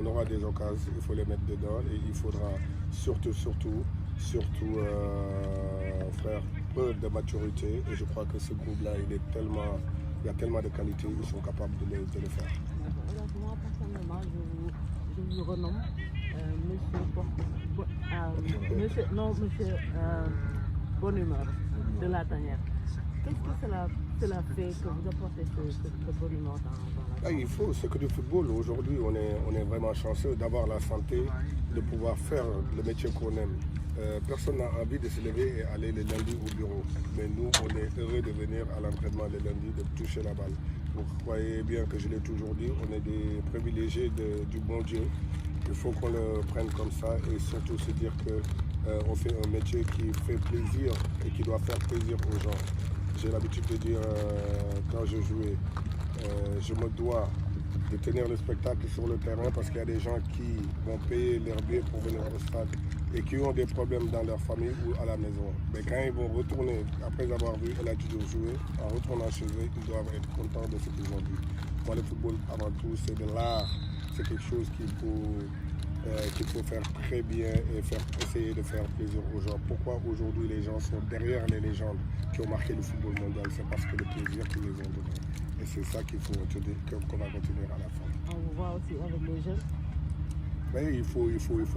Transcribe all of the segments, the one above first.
On aura des occasions, il faut les mettre dedans et il faudra surtout faire preuve de maturité. Et je crois que ce groupe-là, il y a tellement de qualité, ils sont capables de le faire. Alors moi, personnellement, je vous renomme Monsieur Bonne Humeur de la Tanière. Qu'est-ce que cela fait que vous apportez ce bonne humeur dans la Il faut, c'est que du football. Aujourd'hui, on est vraiment chanceux d'avoir la santé, de pouvoir faire le métier qu'on aime. Personne n'a envie de se lever et aller le lundi au bureau. Mais nous, on est heureux de venir à l'entraînement le lundi, de toucher la balle. Vous croyez bien que je l'ai toujours dit, on est des privilégiés du bon Dieu. Il faut qu'on le prenne comme ça et surtout se dire qu'on fait un métier qui fait plaisir et qui doit faire plaisir aux gens. J'ai l'habitude de dire quand je jouais, je me dois de tenir le spectacle sur le terrain parce qu'il y a des gens qui vont payer leur billet pour venir au stade et qui ont des problèmes dans leur famille ou à la maison. Mais quand ils vont retourner, après avoir vu El Hadji Diouf jouer, en retournant chez eux, ils doivent être contents de ce qu'ils ont vu. Moi, le football, avant tout, c'est de l'art. C'est quelque chose qu'il faut faire très bien et essayer de faire plaisir aux gens. Pourquoi aujourd'hui les gens sont derrière les légendes qui ont marqué le football mondial? C'est parce que le plaisir qu'ils les ont donné. Et c'est ça qu'on va retenir à la fin. On vous voit aussi avec les jeunes. Mais il faut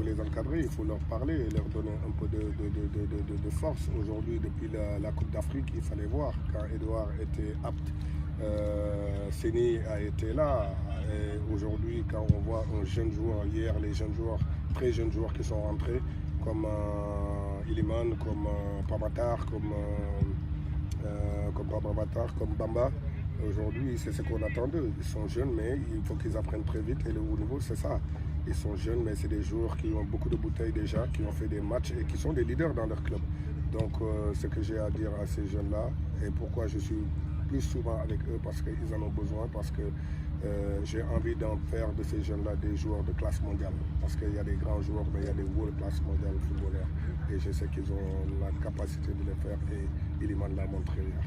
les encadrer, il faut leur parler et leur donner un peu de force. Aujourd'hui, depuis la Coupe d'Afrique, il fallait voir quand Edouard était apte. Séni a été là. Aujourd'hui, quand on voit un jeune joueur, hier, les jeunes joueurs, très jeunes joueurs qui sont rentrés, comme Iliman, comme Pamatar, comme Bamba, aujourd'hui, c'est ce qu'on attend d'eux. Ils sont jeunes, mais il faut qu'ils apprennent très vite. Et le haut niveau, c'est ça. Ils sont jeunes, mais c'est des joueurs qui ont beaucoup de bouteilles déjà, qui ont fait des matchs et qui sont des leaders dans leur club. Donc, ce que j'ai à dire à ces jeunes-là, et pourquoi je suis plus souvent avec eux, parce qu'ils en ont besoin, parce que j'ai envie d'en faire de ces jeunes-là des joueurs de classe mondiale. Parce qu'il y a des grands joueurs, mais il y a des world class mondial footballeurs. Et je sais qu'ils ont la capacité de le faire et Iliman l'a montré hier.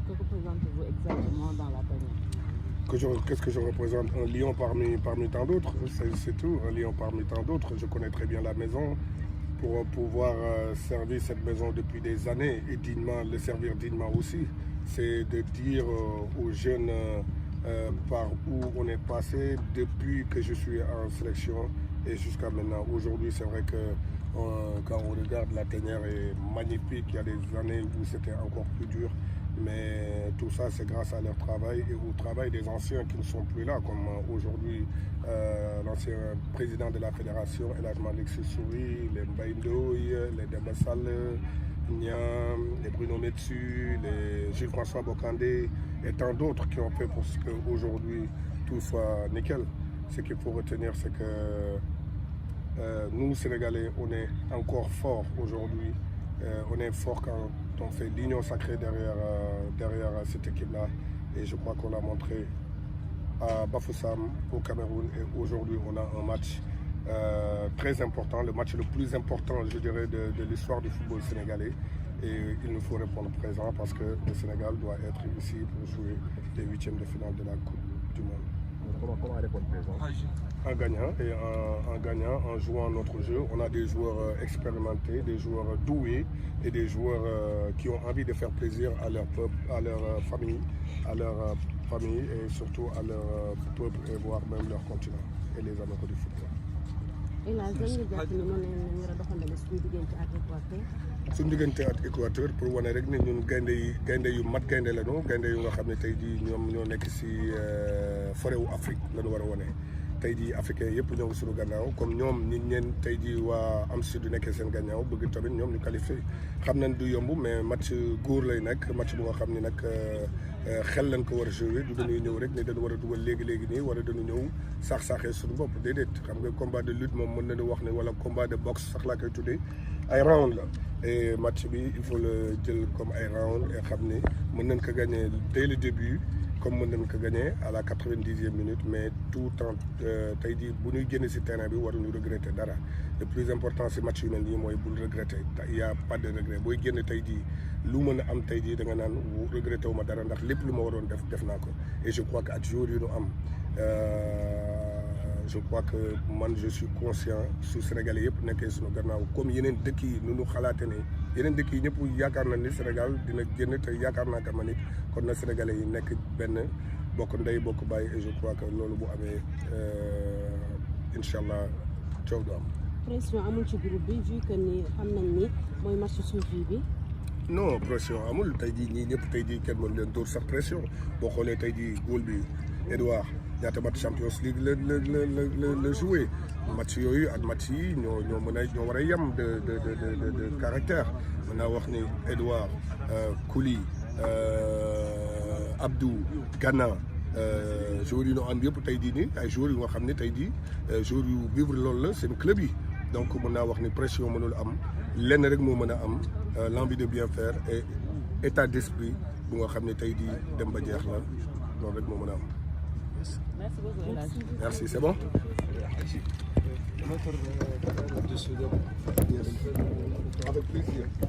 Que représentez-vous exactement dans la Tanière? Qu'est-ce que je représente? Un lion parmi tant d'autres, c'est tout, un lion parmi tant d'autres. Je connais très bien la maison pour pouvoir servir cette maison depuis des années et dignement, le servir dignement aussi. C'est de dire aux jeunes par où on est passé depuis que je suis en sélection et jusqu'à maintenant. Aujourd'hui, c'est vrai que quand on regarde, la Tanière est magnifique. Il y a des années où c'était encore plus dur. Mais tout ça, c'est grâce à leur travail et au travail des anciens qui ne sont plus là, comme aujourd'hui l'ancien président de la fédération, El Hadj Malick Sy Souris, les Mbaye Ndoye, les Demba Sall, Niam, les Bruno Metsu, les Gilles-François Bocandé et tant d'autres qui ont fait pour qu'aujourd'hui tout soit nickel. Ce qu'il faut retenir, c'est que nous, Sénégalais, on est encore forts aujourd'hui. On est fort quand on fait l'union sacrée derrière cette équipe-là. Et je crois qu'on l'a montré à Bafoussam, au Cameroun. Et aujourd'hui, on a un match très important, le match le plus important, je dirais, de l'histoire du football sénégalais. Et il nous faut répondre présent parce que le Sénégal doit être ici pour jouer les huitièmes de finale de la Coupe du Monde. Comment répondre présent? En gagnant et en gagnant, en jouant notre jeu. On a des joueurs expérimentés, des joueurs doués et des joueurs qui ont envie de faire plaisir à leur peuple, à leur famille et surtout à leur peuple et voire même leur continent et les amateurs du football. Et la zone de jàpp ni mën nañu war a doxandale suñu diggante ak Équateur. suñu diggante ak Équateur pour wane rek ne ñun gaynde yu mat gaynde la ñu gaynde yu nga xam ne tey jii ñoom ñoo nekk si forêt wu Afrique la ñu war a wane. tey jii africain yëpp ñëw suñu gannaaw comme ñoom nit ñeen tey jii waa am sud du nekkee seen gannaaw bëgg tamit ñoom ñu qualifié xam nañ du yomb mais match góor lay nekk match bu nga xam ne nag xel lañ ko war a jouer du dañuy ñëw rek ne dañu war a dugal léegi nii wala dañu ñëw saax-saaxee suñu bopp déedéet xam nga combat de lutte moom mën nañu wax ne wala combat de boxe sax laa koy tuddee ay round la et match bi il faut le jël comme ay round et xam ne mën nañ ko gagner dès le début comme mën nañ ko gagner à la 90e minute mais tout temps tey jii bu ñuy génn si terrain bi waruñu regretter dara le plus important si match yu mel nii mooy bul regretter il y a pas de regret booy génn tey jii lu mën a am tey jii da nga naan regretté wu ma dara ndax lépp lu ma waroon def naa ko et je crois que ak jour yu ñu am je crois que man je suis conscient su Sénégalais yëpp nekkee suñu gannaaw comme yeneen dëkk yi nu ñu xalaate ne yeneen dëkk yi ñëpp yaakaar na ni Sénégal dina génn te yaakaar naa que man it kon na Sénégalais yi nekk benn bokk ndey bokk bàyyi et je crois que loolu bu amee incha allah coow du am. pression amul ci groupe bi vu que ni xam nañ ni mooy match suivi bi. non pression amul tey jii ñii ñëpp tey jii kenn mënu leen dóor sax pression boo xoolee tey jii góol bi Edouard ñaata match Champions League la joué match yooyu ak match yi ñoo war a yem de caractère mën naa wax ni Edouard Kouli Abdou Gana joueurs yi ñu ànd yëpp tey jii nii ay joueurs yu nga xam ne tey jii joueurs yu vivre loolu la seen club yi donc mën naa wax ni pression mënul am lenn rek moo mën a am l'envie de bien faire et état d'esprit bu nga xam ne tey jii dem ba jeex la loolu rek moo mën a am. Merci beaucoup El Hadj. Merci, c'est bon? Avec plaisir.